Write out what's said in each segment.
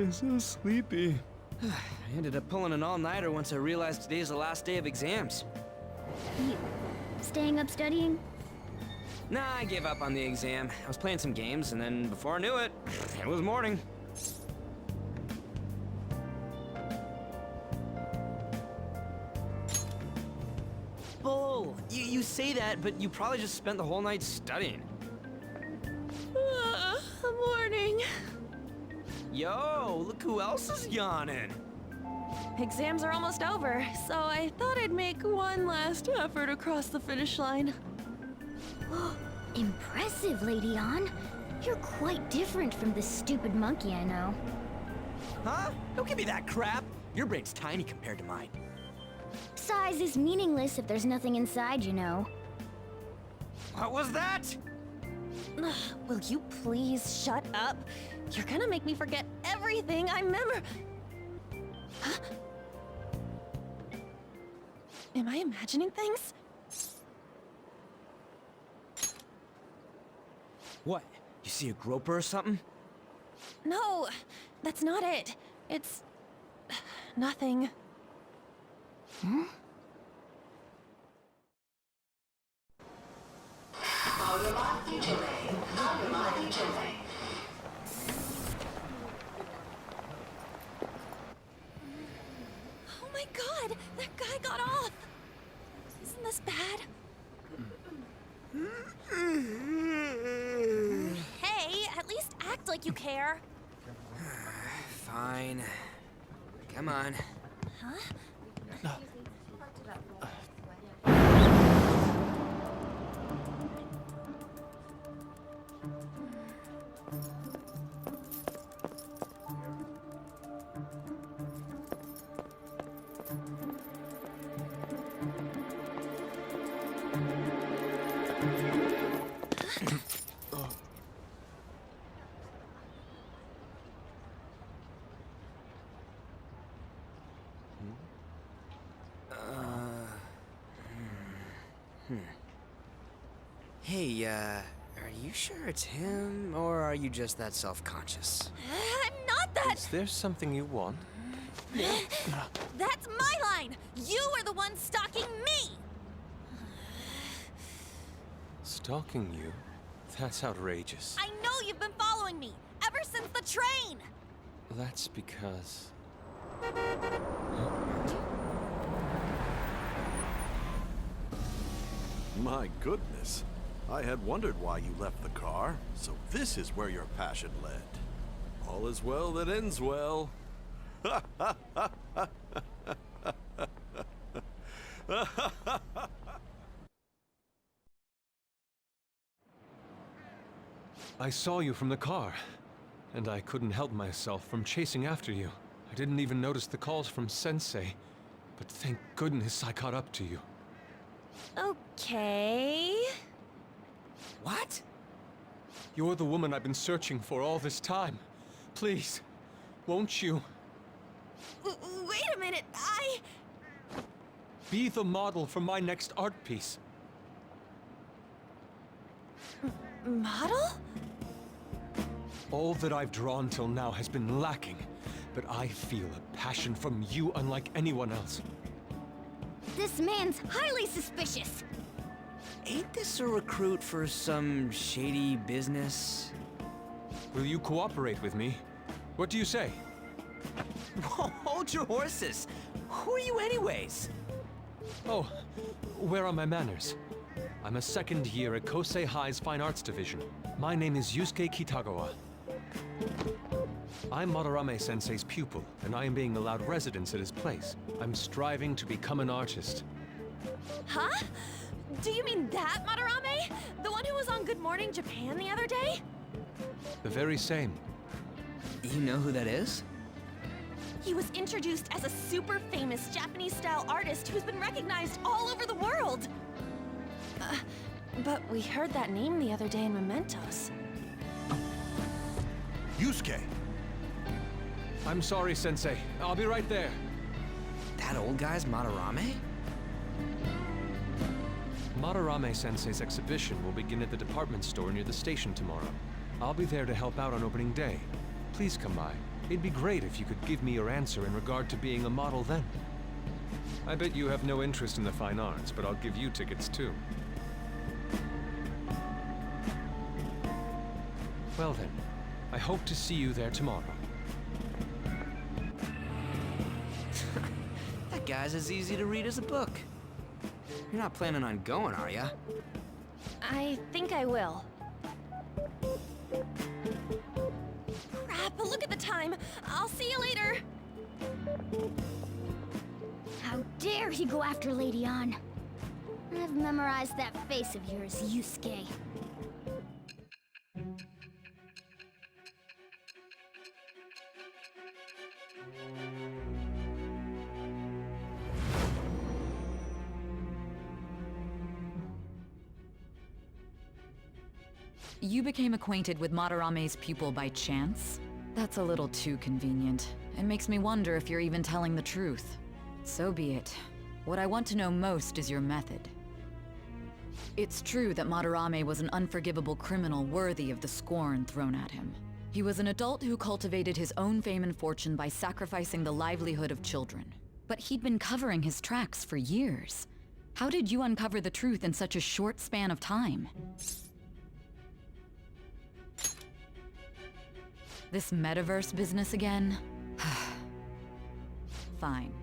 So sleepy. I ended up pulling an all-nighter once I realized today's the last day of exams. You staying up studying? Nah, I gave up on the exam. I was playing some games, and then before I knew it, it was morning. Bull! You say that, but you probably just spent the whole night studying. Morning. Yo, look who else is yawning. Exams are almost over, so I thought I'd make one last effort across the finish line. Impressive, Lady Ann. You're quite different from this stupid monkey I know. Huh? Don't give me that crap. Your brain's tiny compared to mine. Size is meaningless if there's nothing inside, you know. What was that? Will you please shut up? You're gonna make me forget everything I remember. Huh? Am I imagining things? What? You see a groper or something? No, that's not it. It's nothing. Hmm? Oh my god, that guy got off! Isn't this bad? Hey, at least act like you care. Fine. Come on. Huh? Hey, are you sure it's him, or are you just that self-conscious? I'm not that! Is there something you want? That's my line! You are the one stalking me! Stalking you? That's outrageous. I know you've been following me, ever since the train! That's because... My goodness. I had wondered why you left the car, so this is where your passion led. All is well that ends well. I saw you from the car, and I couldn't help myself from chasing after you. I didn't even notice the calls from Sensei, but thank goodness I caught up to you. Okay... What? You're the woman I've been searching for all this time. Please, won't you? Wait a minute, Be the model for my next art piece. Model? All that I've drawn till now has been lacking, but I feel a passion from you unlike anyone else. This man's highly suspicious. Ain't this a recruit for some shady business? Will you cooperate with me? What do you say? Whoa, hold your horses! Who are you anyways? Oh, where are my manners? I'm a second year at Kosei High's Fine Arts Division. My name is Yusuke Kitagawa. I'm Madarame-sensei's pupil, and I am being allowed residence at his place. I'm striving to become an artist. Huh? Do you mean that Madarame? The one who was on Good Morning Japan the other day? The very same. You know who that is? He was introduced as a super famous Japanese-style artist who's been recognized all over the world! But we heard that name the other day in Mementos. Yusuke! I'm sorry, Sensei. I'll be right there. That old guy's Madarame? Madarame-sensei's exhibition will begin at the department store near the station tomorrow. I'll be there to help out on opening day. Please come by. It'd be great if you could give me your answer in regard to being a model then. I bet you have no interest in the fine arts, but I'll give you tickets too. Well then, I hope to see you there tomorrow. That guy's as easy to read as a book. You're not planning on going, are ya? I think I will. Crap, look at the time. I'll see you later. How dare he go after Lady Ann? I've memorized that face of yours, Yusuke. You became acquainted with Madarame's pupil by chance? That's a little too convenient. It makes me wonder if you're even telling the truth. So be it. What I want to know most is your method. It's true that Madarame was an unforgivable criminal worthy of the scorn thrown at him. He was an adult who cultivated his own fame and fortune by sacrificing the livelihood of children. But he'd been covering his tracks for years. How did you uncover the truth in such a short span of time? This metaverse business again? Fine.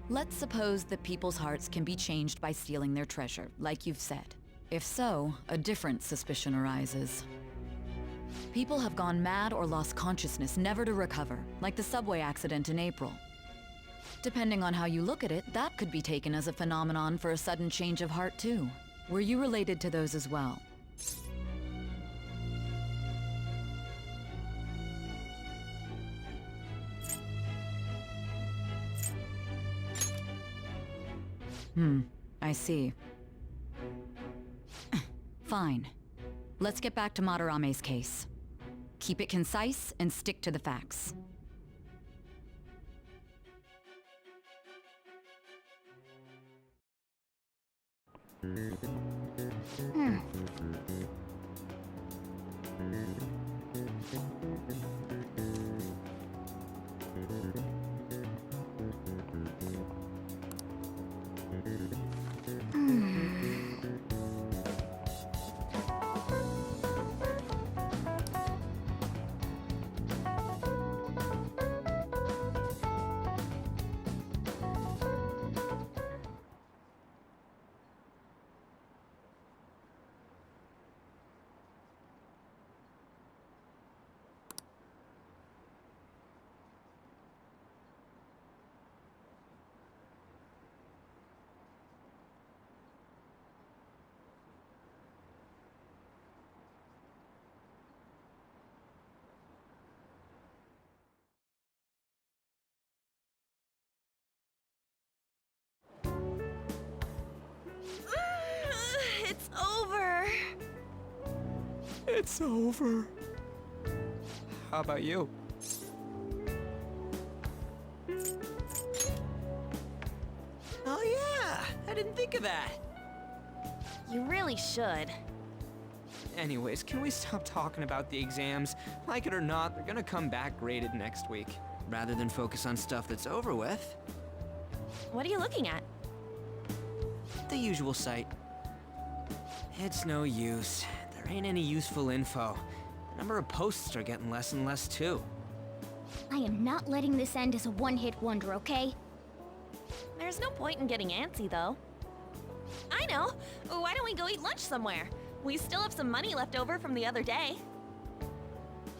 Let's suppose that people's hearts can be changed by stealing their treasure, like you've said. If so, a different suspicion arises. People have gone mad or lost consciousness, never to recover, like the subway accident in April. Depending on how you look at it, that could be taken as a phenomenon for a sudden change of heart too. Were you related to those as well? I see. Fine. Let's get back to Madarame's case. Keep it concise and stick to the facts. It's over. It's over. How about you? Oh yeah, I didn't think of that. You really should. Anyways, can we stop talking about the exams? Like it or not, they're gonna come back graded next week. Rather than focus on stuff that's over with. What are you looking at? The usual site. It's no use. There ain't any useful info. The number of posts are getting less and less too. I am not letting this end as a one-hit wonder, okay? There's no point in getting antsy, though. I know! Why don't we go eat lunch somewhere? We still have some money left over from the other day.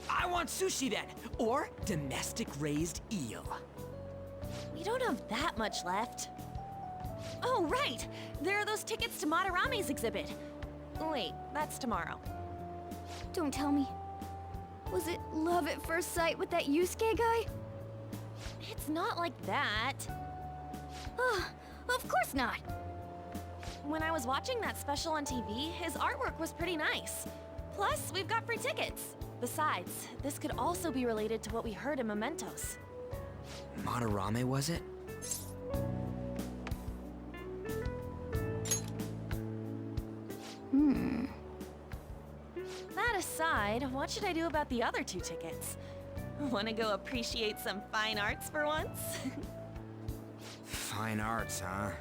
I want sushi then! Or domestic raised eel. We don't have that much left. Oh, right! There are those tickets to Madarame's exhibit. Wait, that's tomorrow. Don't tell me. Was it love at first sight with that Yusuke guy? It's not like that. Of course not. When I was watching that special on TV, his artwork was pretty nice. Plus, we've got free tickets. Besides, this could also be related to what we heard in Mementos. Madarame, was it? That aside, what should I do about the other two tickets? Wanna go appreciate some fine arts for once? Fine arts, huh?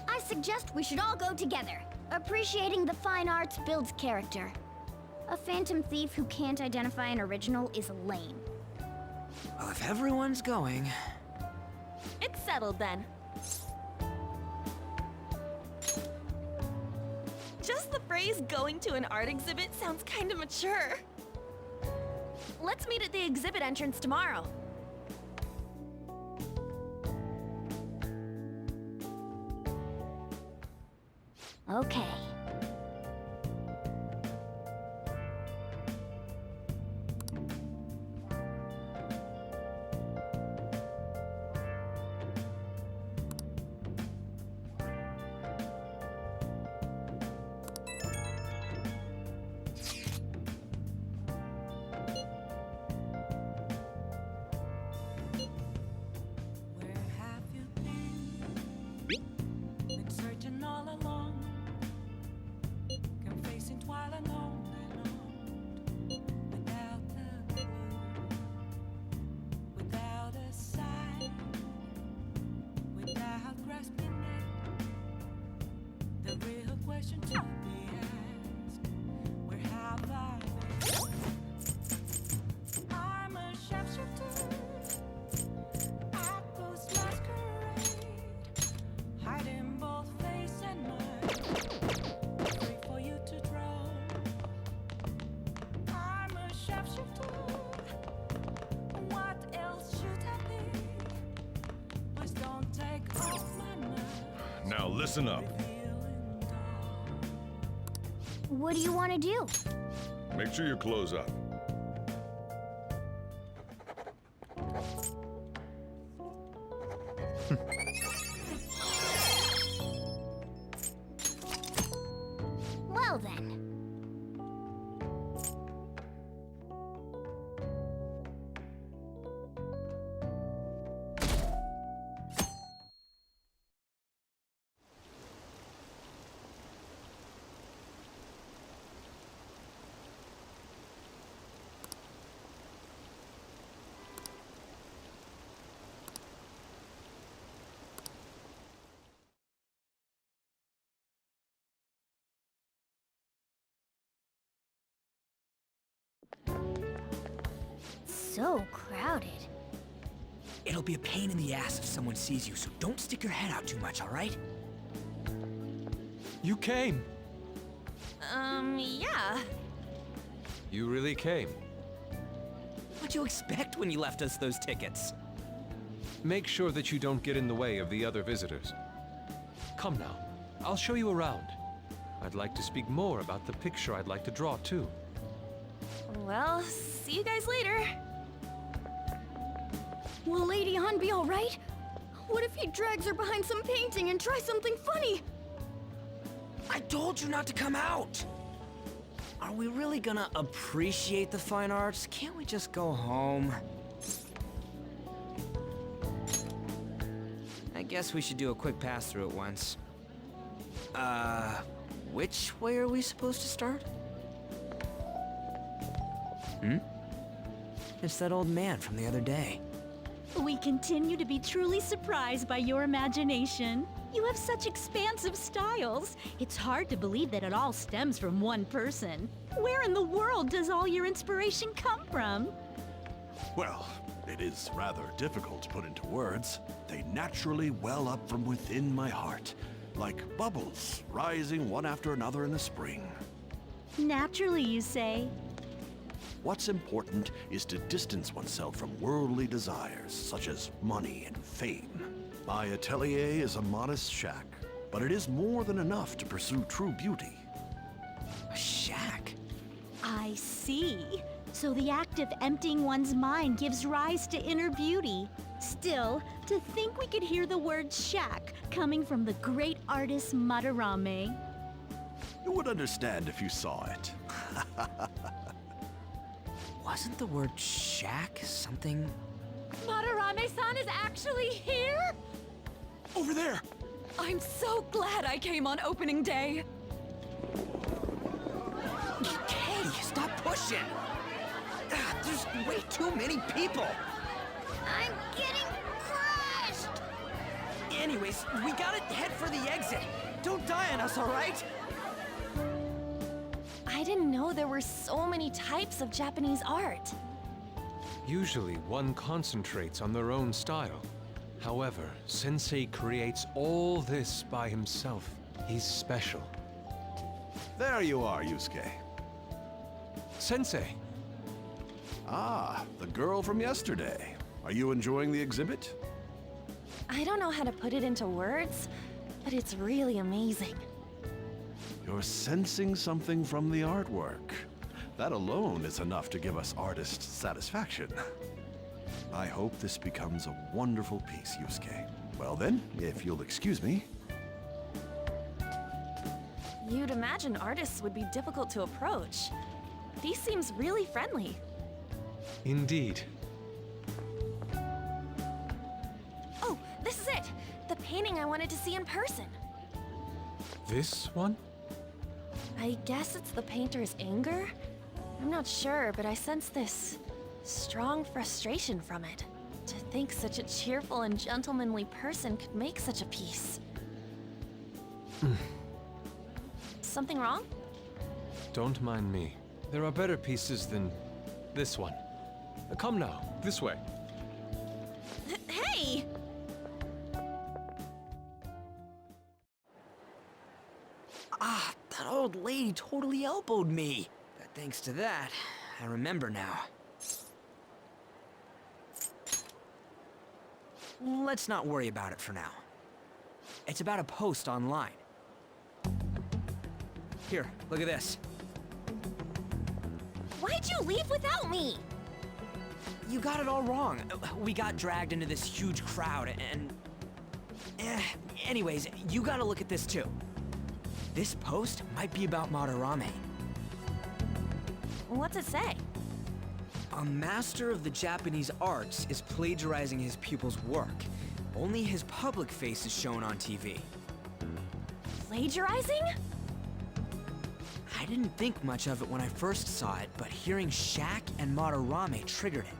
I suggest we should all go together. Appreciating the fine arts builds character. A phantom thief who can't identify an original is lame. Well, if everyone's going... It's settled then. Just the phrase going to an art exhibit sounds kind of mature. Let's meet at the exhibit entrance tomorrow. Okay. Where have you been? Been searching all along, confessing while alone and on, without a clue, without a sign, without grasping it. The real question to be asked: where have I been? I'm a sharpshooter. Hiding both face and mind, free for you to draw. I'm a sharpshooter. What else should I be? Please don't take off my mind. Now listen up. Revealing dawn. What do you want to do? Make sure your clothes up. Well then. So crowded. It'll be a pain in the ass if someone sees you, so don't stick your head out too much, all right? You came! Yeah. You really came. What'd you expect when you left us those tickets? Make sure that you don't get in the way of the other visitors. Come now, I'll show you around. I'd like to speak more about the picture I'd like to draw, too. Well, see you guys later. Will Lady Han be alright? What if he drags her behind some painting and tries something funny? I told you not to come out! Are we really gonna appreciate the fine arts? Can't we just go home? I guess we should do a quick pass-through at once. Which way are we supposed to start? It's that old man from the other day. We continue to be truly surprised by your imagination. You have such expansive styles. It's hard to believe that it all stems from one person. Where in the world does all your inspiration come from? Well, it is rather difficult to put into words. They naturally well up from within my heart, like bubbles rising one after another in the spring. Naturally, you say. What's important is to distance oneself from worldly desires, such as money and fame. My atelier is a modest shack, but it is more than enough to pursue true beauty. A shack? I see. So the act of emptying one's mind gives rise to inner beauty. Still, to think we could hear the word shack coming from the great artist Madarame. You would understand if you saw it. Wasn't the word shack something? Madarame-san is actually here? Over there! I'm so glad I came on opening day. Katie, stop pushing! There's way too many people! I'm getting crushed! Anyways, we gotta head for the exit. Don't die on us, alright? I didn't know there were so many types of Japanese art. Usually, one concentrates on their own style. However, Sensei creates all this by himself. He's special. There you are, Yusuke. Sensei! Ah, the girl from yesterday. Are you enjoying the exhibit? I don't know how to put it into words, but it's really amazing. You're sensing something from the artwork. That alone is enough to give us artists satisfaction. I hope this becomes a wonderful piece, Yusuke. Well then, if you'll excuse me. You'd imagine artists would be difficult to approach. He seems really friendly. Indeed. Oh, this is it! The painting I wanted to see in person. This one? I guess it's the painter's anger? I'm not sure, but I sense this strong frustration from it. To think such a cheerful and gentlemanly person could make such a piece. Something wrong? Don't mind me. There are better pieces than this one. Come now, this way. Hey! Ah, that old lady totally elbowed me. But thanks to that, I remember now. Let's not worry about it for now. It's about a post online. Here, look at this. Why'd you leave without me? You got it all wrong. We got dragged into this huge crowd and... anyways, you gotta look at this too. This post might be about Madarame. What's it say? A master of the Japanese arts is plagiarizing his pupil's work. Only his public face is shown on TV. Plagiarizing? I didn't think much of it when I first saw it, but hearing Shaq and Madarame triggered it.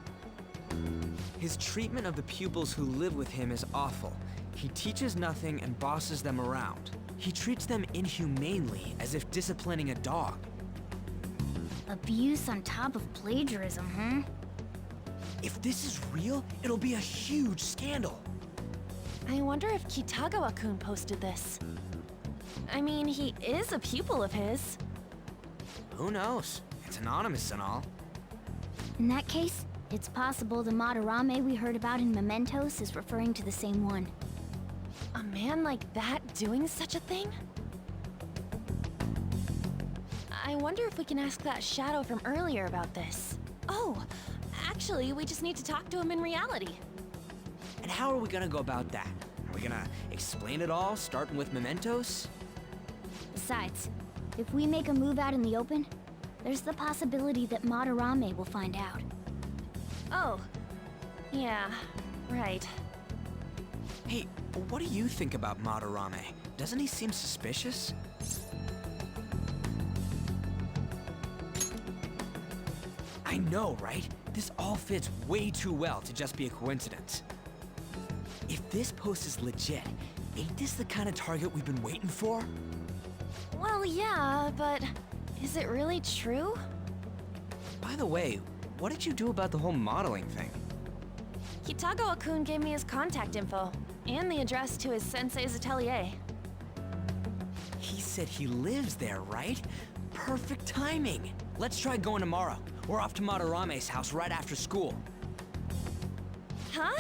His treatment of the pupils who live with him is awful. He teaches nothing and bosses them around. He treats them inhumanely, as if disciplining a dog. Abuse on top of plagiarism, huh? If this is real, it'll be a huge scandal. I wonder if Kitagawa-kun posted this. I mean, he is a pupil of his. Who knows? It's anonymous and all. In that case, it's possible the Madarame we heard about in Mementos is referring to the same one. A man like that doing such a thing? I wonder if we can ask that shadow from earlier about this. Oh, actually, we just need to talk to him in reality. And how are we gonna go about that? Are we gonna explain it all, starting with Mementos? Besides, if we make a move out in the open, there's the possibility that Madarame will find out. Oh, yeah, right. Hey, what do you think about Madarame? Doesn't he seem suspicious? I know, right? This all fits way too well to just be a coincidence. If this post is legit, ain't this the kind of target we've been waiting for? Well, yeah, but is it really true? By the way, what did you do about the whole modeling thing? Kitagawa-kun gave me his contact info and the address to his sensei's atelier. He said he lives there, right? Perfect timing. Let's try going tomorrow. We're off to Madarame's house right after school. Huh?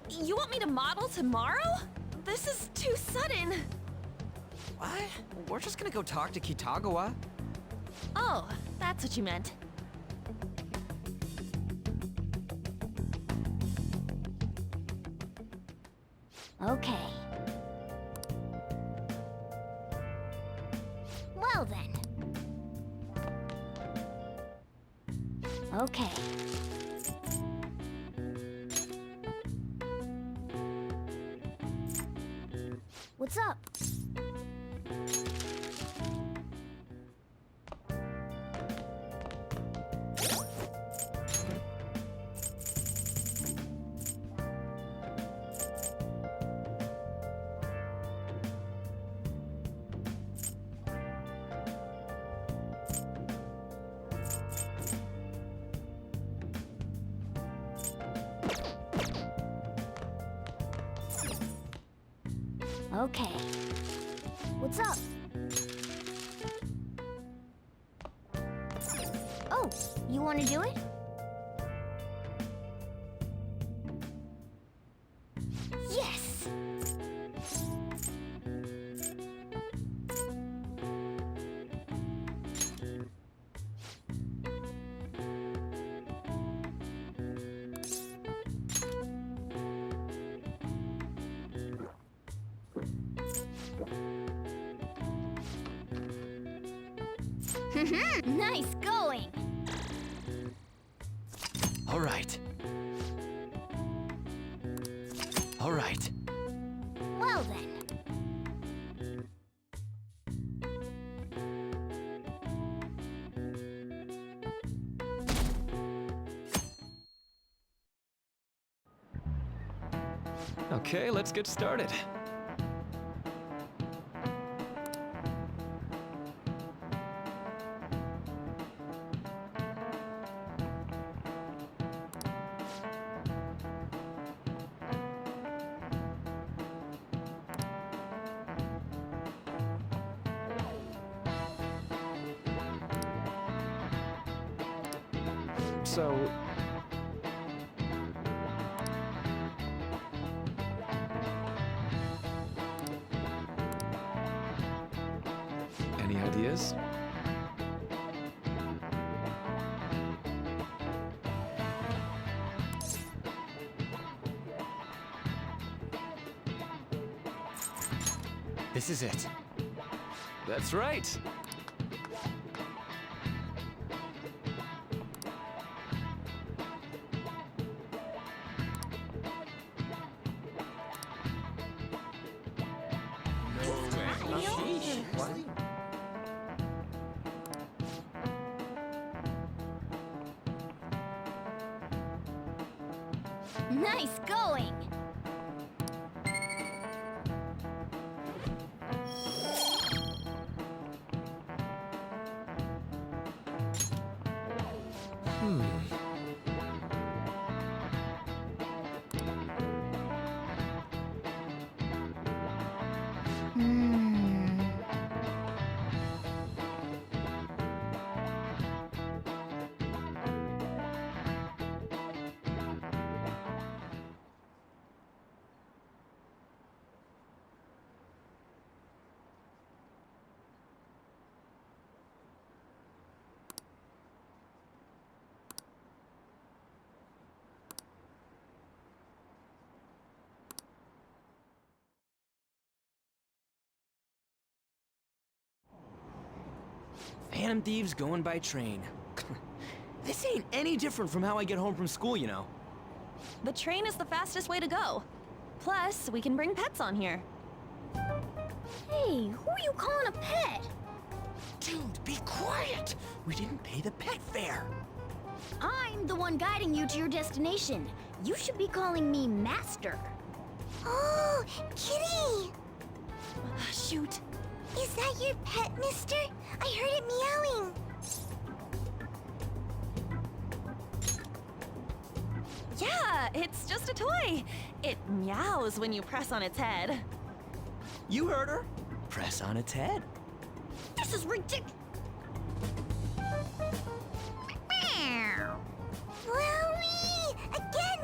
You want me to model tomorrow? This is too sudden. What? We're just gonna go talk to Kitagawa. Oh, that's what you meant. Okay. Well then. Okay. What's up? Okay. What's up? Oh, you want to do it? Yes! Nice going! All right. All right. Well then. Okay, let's get started. So... Any ideas? This is it. That's right. Nice going! Phantom Thieves going by train. This ain't any different from how I get home from school, you know. The train is the fastest way to go. Plus, we can bring pets on here. Hey, who are you calling a pet? Dude, be quiet! We didn't pay the pet fare. I'm the one guiding you to your destination. You should be calling me Master. Oh, Kitty! Shoot. Is that your pet, mister? I heard it meowing. Yeah, it's just a toy. It meows when you press on its head. You heard her. Press on its head. This is ridiculous. Wowie! Again!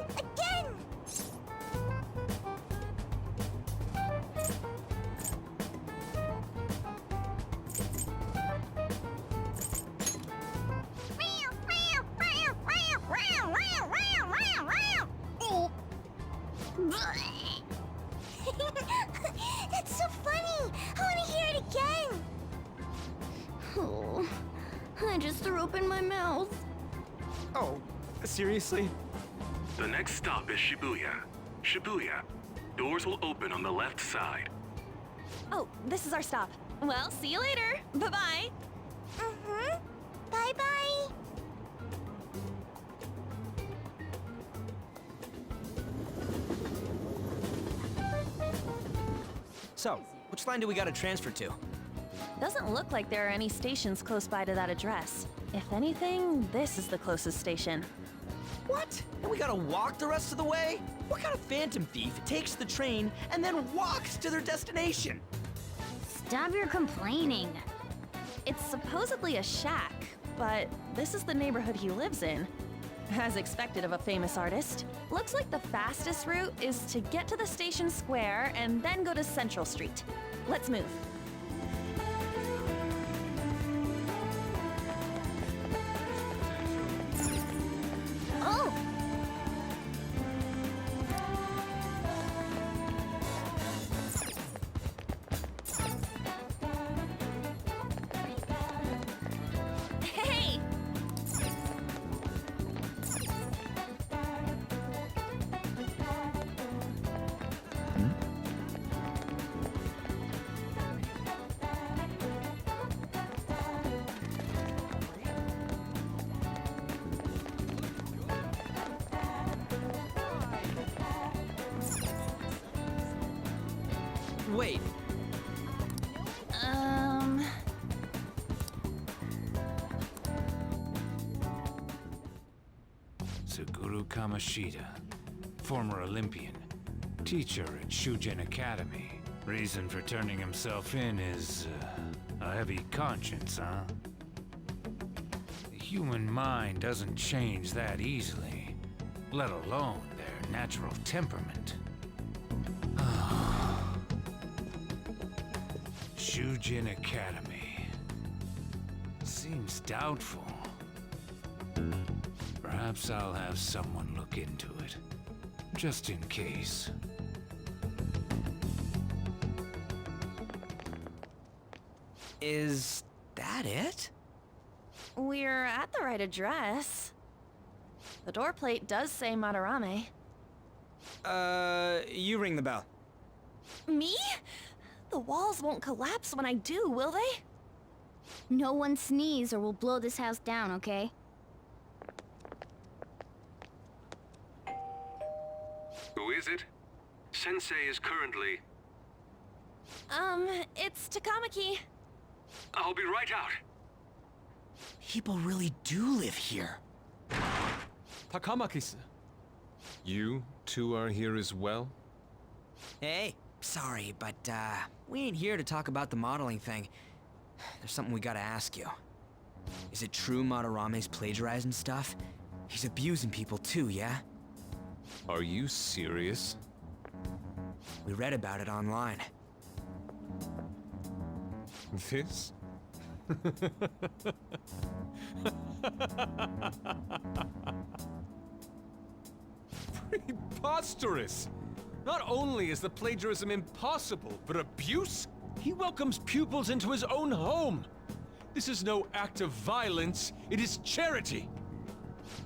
That's so funny! I want to hear it again! Oh, I just threw up in my mouth. Oh, seriously? The next stop is Shibuya. Shibuya. Doors will open on the left side. Oh, this is our stop. Well, see you later. Bye-bye. Mm-hmm. Bye-bye. So, which line do we gotta transfer to? Doesn't look like there are any stations close by to that address. If anything, this is the closest station. What? And we gotta walk the rest of the way? What kind of phantom thief takes the train and then walks to their destination? Stop your complaining. It's supposedly a shack, but this is the neighborhood he lives in. As expected of a famous artist. Looks like the fastest route is to get to the station square and then go to Central Street. Let's move. Oh! Hey! Wait, Suguru Kamoshida, former Olympian, teacher at Shujin Academy. Reason for turning himself in is a heavy conscience, huh? The human mind doesn't change that easily, let alone their natural temperament. Shujin Academy. Seems doubtful. Perhaps I'll have someone look into it, just in case. is that it? We're at the right address. The door plate does say Madarame. You ring the bell. Me? The walls won't collapse when I do, will they? No one sneeze or we'll blow this house down, okay? Who is it? Sensei is currently... It's Takamaki. I'll be right out. People really do live here. Takamaki-san. You two are here as well? Hey, sorry, but, we ain't here to talk about the modeling thing. There's something we gotta ask you. Is it true Madarame's plagiarizing stuff? He's abusing people too, yeah? Are you serious? We read about it online. This? Preposterous! Not only is the plagiarism impossible, but abuse? He welcomes pupils into his own home! This is no act of violence, it is charity!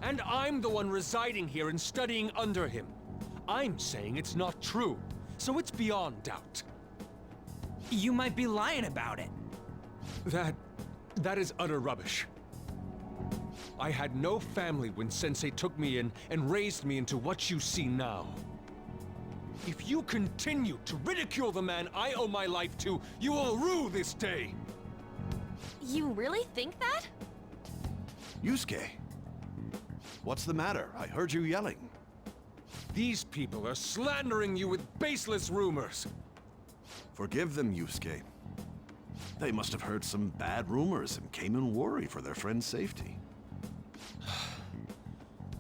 And I'm the one residing here and studying under him. I'm saying it's not true, so it's beyond doubt. You might be lying about it. That is utter rubbish. I had no family when Sensei took me in and raised me into what you see now. If you continue to ridicule the man I owe my life to, you will rue this day! You really think that? Yusuke, what's the matter? I heard you yelling. These people are slandering you with baseless rumors! Forgive them, Yusuke. They must have heard some bad rumors and came in worry for their friend's safety.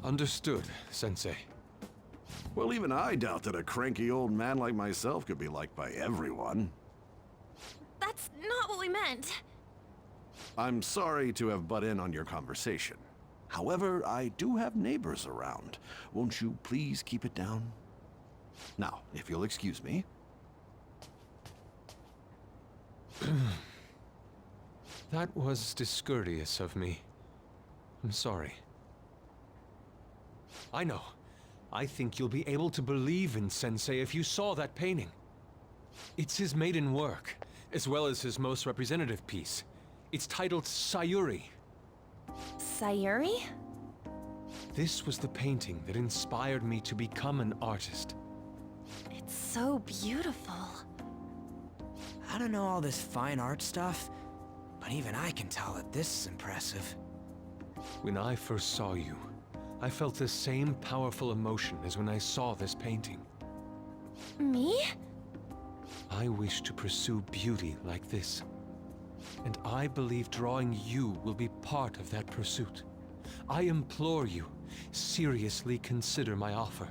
Understood, Sensei. Well, even I doubt that a cranky old man like myself could be liked by everyone. That's not what we meant. I'm sorry to have butt in on your conversation. However, I do have neighbors around. Won't you please keep it down? Now, if you'll excuse me. That was discourteous of me. I'm sorry. I know. I think you'll be able to believe in Sensei if you saw that painting. It's his maiden work, as well as his most representative piece. It's titled Sayuri. Sayuri? This was the painting that inspired me to become an artist. It's so beautiful. I don't know all this fine art stuff, but even I can tell that this is impressive. When I first saw you, I felt the same powerful emotion as when I saw this painting. Me? I wish to pursue beauty like this. And I believe drawing you will be part of that pursuit. I implore you, seriously consider my offer.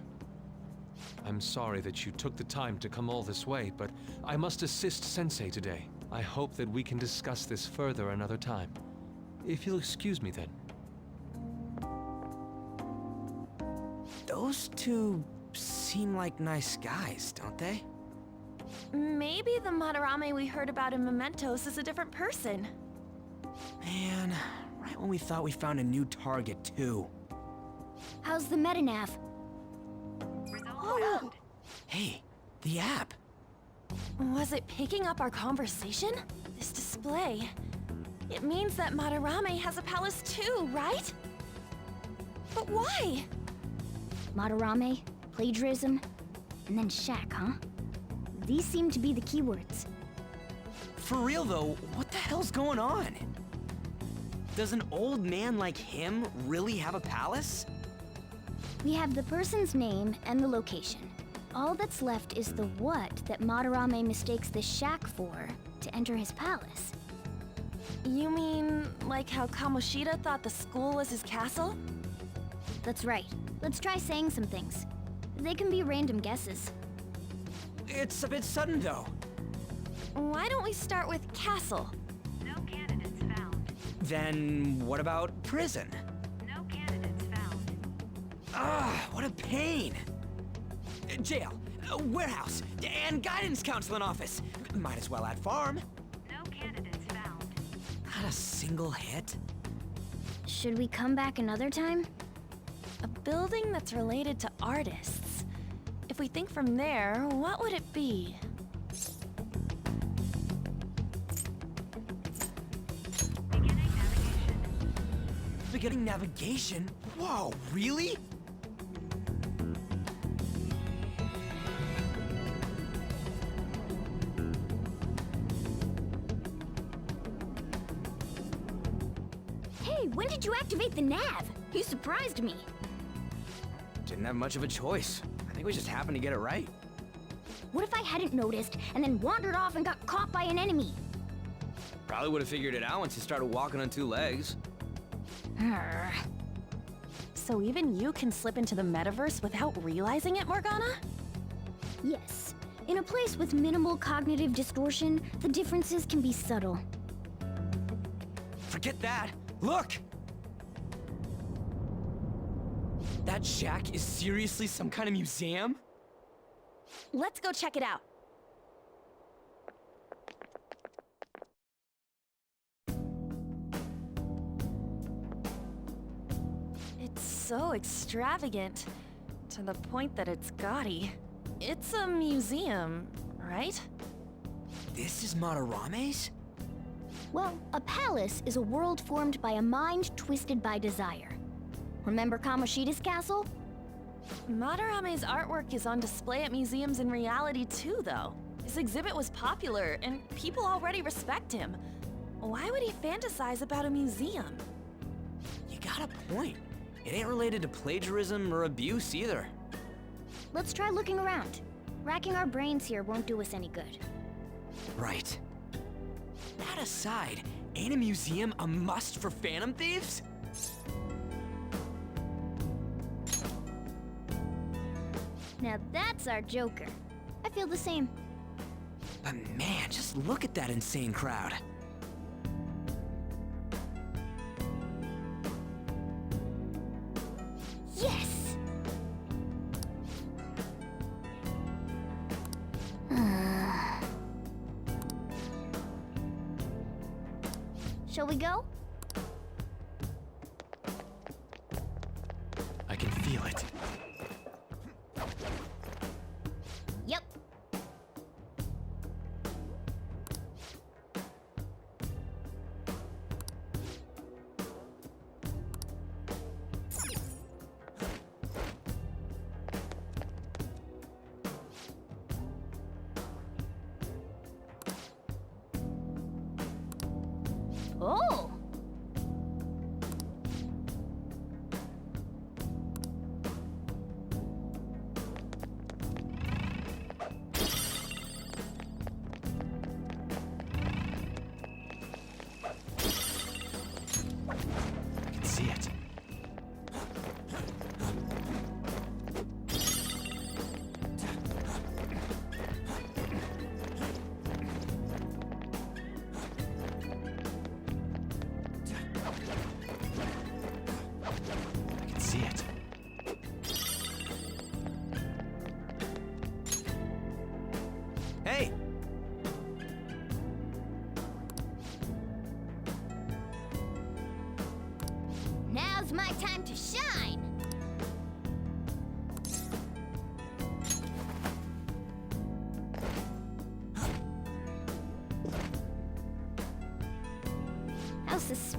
I'm sorry that you took the time to come all this way, but I must assist Sensei today. I hope that we can discuss this further another time. If you'll excuse me then. Those two seem like nice guys, don't they? Maybe the Madarame we heard about in Mementos is a different person. Man, right when we thought we found a new target, too. How's the metanav? Oh! Hey, the app. Was it picking up our conversation? This display. It means that Madarame has a palace too, right? But why? Madarame, plagiarism, and then Shack, huh? These seem to be the keywords. For real, though, what the hell's going on? Does an old man like him really have a palace? We have the person's name and the location. All that's left is the what that Madarame mistakes this shack for to enter his palace. You mean, like how Kamoshida thought the school was his castle? That's right. Let's try saying some things. They can be random guesses. It's a bit sudden, though. Why don't we start with castle? No candidates found. Then what about prison? No candidates found. Ah, what a pain! Jail, warehouse, and guidance counseling office. Might as well add farm. No candidates found. Not a single hit. Should we come back another time? A building that's related to artists. If we think from there, what would it be? Beginning navigation. Beginning navigation? Whoa, really? Hey, when did you activate the nav? You surprised me. Didn't have much of a choice. I think we just happened to get it right. What if I hadn't noticed and then wandered off and got caught by an enemy? Probably would have figured it out once you started walking on two legs. Arr. So even you can slip into the metaverse without realizing it, Morgana? Yes. In a place with minimal cognitive distortion, the differences can be subtle. Forget that. Look! That shack is seriously some kind of museum? Let's go check it out. It's so extravagant, to the point that it's gaudy. It's a museum, right? This is Madarame's? Well, a palace is a world formed by a mind twisted by desire. Remember Kamoshida's castle? Madarame's artwork is on display at museums in reality too, though. His exhibit was popular, and people already respect him. Why would he fantasize about a museum? You got a point. It ain't related to plagiarism or abuse either. Let's try looking around. Racking our brains here won't do us any good. Right. That aside, ain't a museum a must for Phantom Thieves? Now that's our Joker. I feel the same. But man, just look at that insane crowd. Yes! Shall we go? I can feel it. Yep. Oh,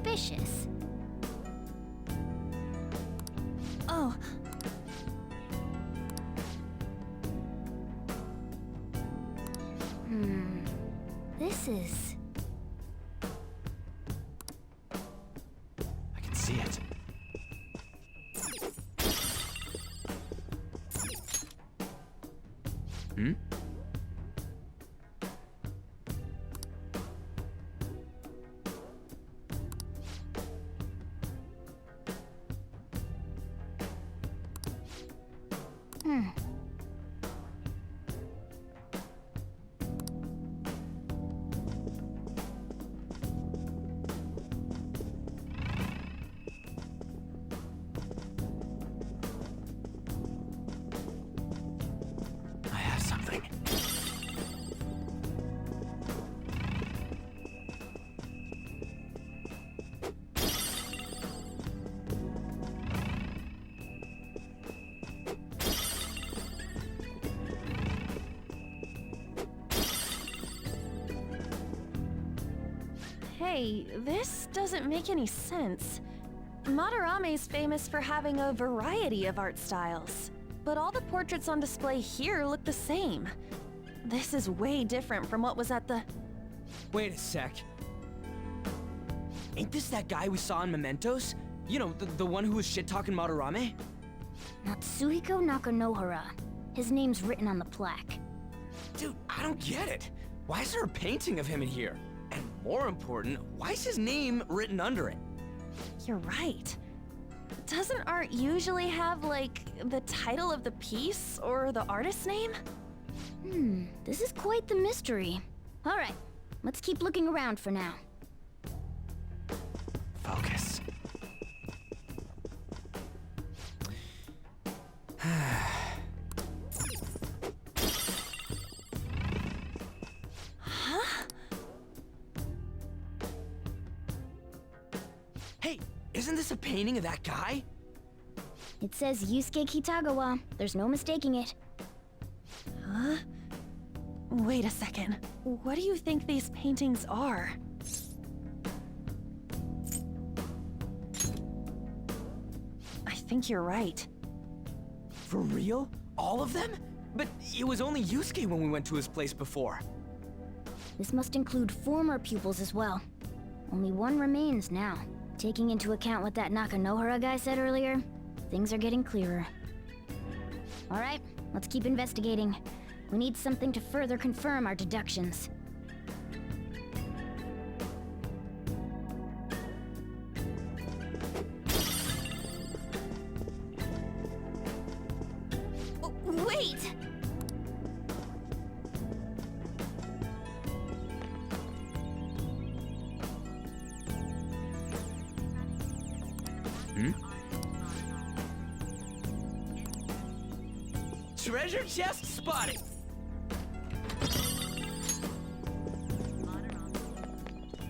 suspicious. Oh. This is... I can see it. Hmm? I have something. Hey, this doesn't make any sense. Madarame's famous for having a variety of art styles, but all the portraits on display here look the same. This is way different from what was at the... Wait a sec. Ain't this that guy we saw in Mementos? You know, the one who was shit-talking Madarame? Natsuhiko Nakanohara. His name's written on the plaque. Dude, I don't get it. Why is there a painting of him in here? And more important, why is his name written under it? You're right. Doesn't art usually have, like, the title of the piece or the artist's name? This is quite the mystery. All right, let's keep looking around for now. Focus. Hey, isn't this a painting of that guy? It says Yusuke Kitagawa. There's no mistaking it. Huh? Wait a second. What do you think these paintings are? I think you're right. For real? All of them? But it was only Yusuke when we went to his place before. This must include former pupils as well. Only one remains now. Taking into account what that Nakanohara guy said earlier, things are getting clearer. All right, let's keep investigating. We need something to further confirm our deductions. Wait! Treasure chest spotted!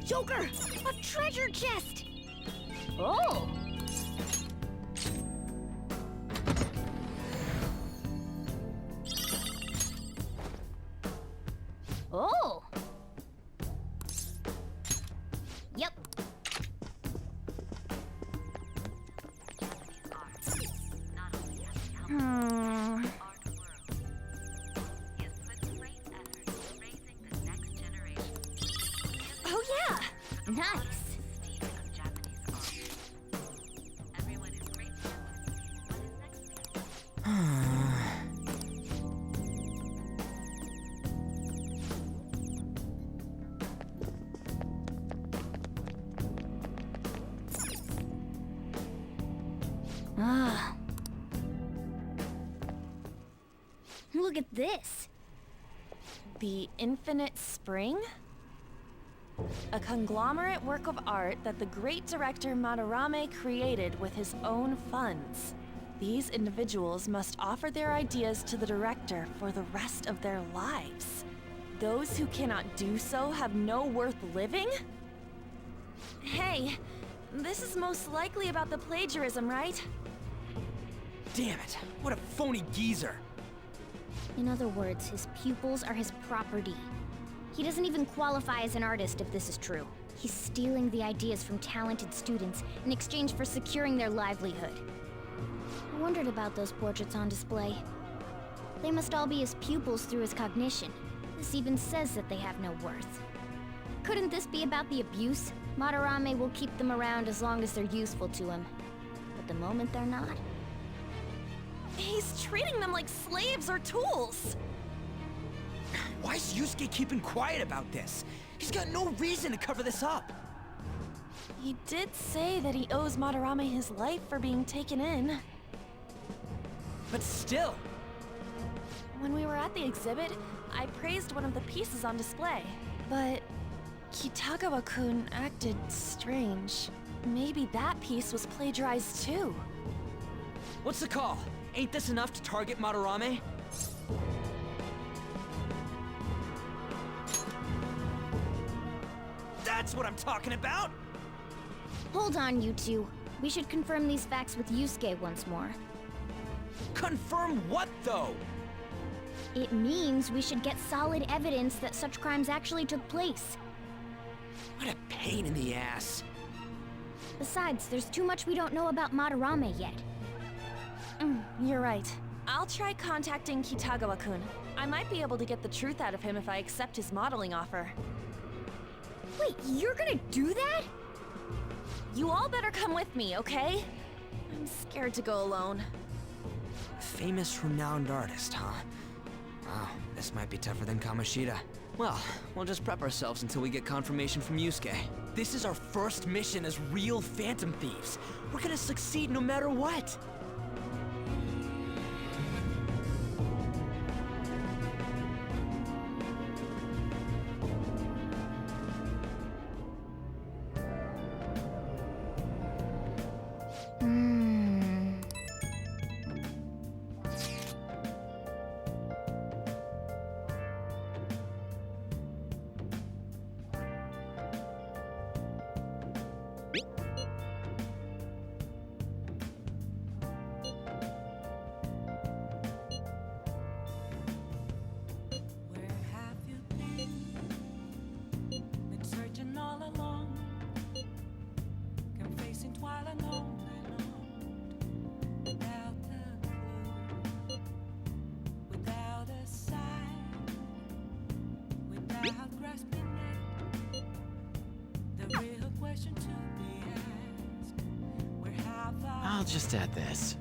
Joker! A treasure chest! Oh! Oh! Yep. Oh yeah! Nice! Look at this. The Infinite Spring? A conglomerate work of art that the great director Madarame created with his own funds. These individuals must offer their ideas to the director for the rest of their lives. Those who cannot do so have no worth living? Hey, this is most likely about the plagiarism, right? Damn it, what a phony geezer. In other words, his pupils are his property. He doesn't even qualify as an artist if this is true. He's stealing the ideas from talented students in exchange for securing their livelihood. I wondered about those portraits on display. They must all be his pupils through his cognition. This even says that they have no worth. Couldn't this be about the abuse? Madarame will keep them around as long as they're useful to him. But the moment they're not... He's treating them like slaves or tools! Why is Yusuke keeping quiet about this? He's got no reason to cover this up. He did say that he owes Madarame his life for being taken in. But still, When we were at the exhibit, I praised one of the pieces on display. But Kitagawa-kun acted strange. Maybe that piece was plagiarized too. what's the call? Ain't this enough to target Madarame? That's what I'm talking about! Hold on, you two. We should confirm these facts with Yusuke once more. Confirm what, though? It means we should get solid evidence that such crimes actually took place. What a pain in the ass. Besides, there's too much we don't know about Madarame yet. You're right. I'll try contacting Kitagawa-kun. I might be able to get the truth out of him if I accept his modeling offer. Wait, you're gonna do that? You all better come with me, okay? I'm scared to go alone. Famous, renowned artist, huh? Wow, this might be tougher than Kamoshida. Well, we'll just prep ourselves until we get confirmation from Yusuke. This is our first mission as real Phantom Thieves. We're gonna succeed no matter what. Where have you been? Been searching all along, confessing while alone and on, without a clue, without a sign, without grasping at the real question to be asked. Where have I? I'll just add this.